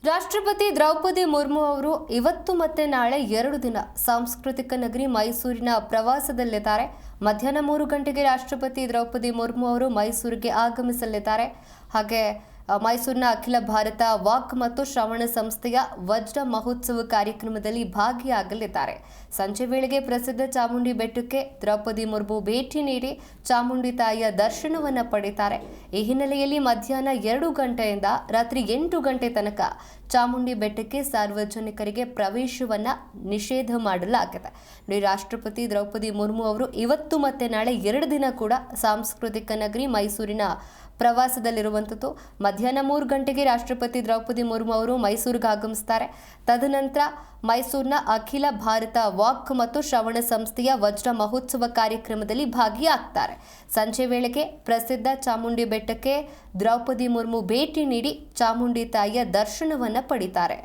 ರಾಷ್ಟ್ರಪತಿ ದ್ರೌಪದಿ ಮುರ್ಮು ಅವರು ಇವತ್ತು ಮತ್ತೆ ನಾಳೆ 2 ದಿನ ಸಾಂಸ್ಕೃತಿಕ ನಗರಿ ಮೈಸೂರಿನ ಪ್ರವಾಸದಲ್ಲಿದ್ದಾರೆ. ಮಧ್ಯಾಹ್ನ 3 ಗಂಟೆಗೆ ರಾಷ್ಟ್ರಪತಿ ದ್ರೌಪದಿ ಮುರ್ಮು ಅವರು ಮೈಸೂರಿಗೆ ಆಗಮಿಸಲಿದ್ದಾರೆ. ಹಾಗೆ ಮೈಸೂರಿನ ಅಖಿಲ ಭಾರತ ವಾಕ್ ಮತ್ತು ಶ್ರವಣ ಸಂಸ್ಥೆಯ ವಜ್ರ ಮಹೋತ್ಸವ ಕಾರ್ಯಕ್ರಮದಲ್ಲಿ ಭಾಗಿಯಾಗಲಿದ್ದಾರೆ. ಸಂಜೆ ವೇಳೆಗೆ ಪ್ರಸಿದ್ಧ ಚಾಮುಂಡಿ ಬೆಟ್ಟಕ್ಕೆ ದ್ರೌಪದಿ ಮುರ್ಮು ಭೇಟಿ ನೀಡಿ ಚಾಮುಂಡಿ ತಾಯಿಯ ದರ್ಶನವನ್ನು ಪಡೆಯುತ್ತಾರೆ. ಈ ಹಿನ್ನೆಲೆಯಲ್ಲಿ ಮಧ್ಯಾಹ್ನ 2 ಗಂಟೆಯಿಂದ ರಾತ್ರಿ 8 ಗಂಟೆ ತನಕ ಚಾಮುಂಡಿ ಬೆಟ್ಟಕ್ಕೆ ಸಾರ್ವಜನಿಕರಿಗೆ ಪ್ರವೇಶವನ್ನ ನಿಷೇಧ ಮಾಡಲಾಗಿದೆ. ರಾಷ್ಟ್ರಪತಿ ದ್ರೌಪದಿ ಮುರ್ಮು ಅವರು ಇವತ್ತು ಮತ್ತೆ ನಾಳೆ 2 ದಿನ ಕೂಡ ಸಾಂಸ್ಕೃತಿಕ ನಗರಿ ಮೈಸೂರಿನ ಪ್ರವಾಸದಲ್ಲಿರುವಂಥದ್ದು. ಮಧ್ಯಾಹ್ನ 3 ಗಂಟೆಗೆ ರಾಷ್ಟ್ರಪತಿ ದ್ರೌಪದಿ ಮುರ್ಮು ಅವರು ಮೈಸೂರಿಗೆ ಆಗಮಿಸುತ್ತಾರೆ. ತದನಂತರ ಮೈಸೂರಿನ ಅಖಿಲ ಭಾರತ ವಾಕ್ ಮತ್ತು ಶ್ರವಣ ಸಂಸ್ಥೆಯ ವಜ್ರ ಮಹೋತ್ಸವ ಕಾರ್ಯಕ್ರಮದಲ್ಲಿ ಭಾಗಿಯಾಗ್ತಾರೆ. ಸಂಜೆ ವೇಳೆಗೆ ಪ್ರಸಿದ್ಧ ಚಾಮುಂಡಿ ಬೆಟ್ಟಕ್ಕೆ ದ್ರೌಪದಿ ಮುರ್ಮು ಭೇಟಿ ನೀಡಿ ಚಾಮುಂಡಿ ತಾಯಿಯ ದರ್ಶನವನ್ನು ಪಡಿತಾರೆ.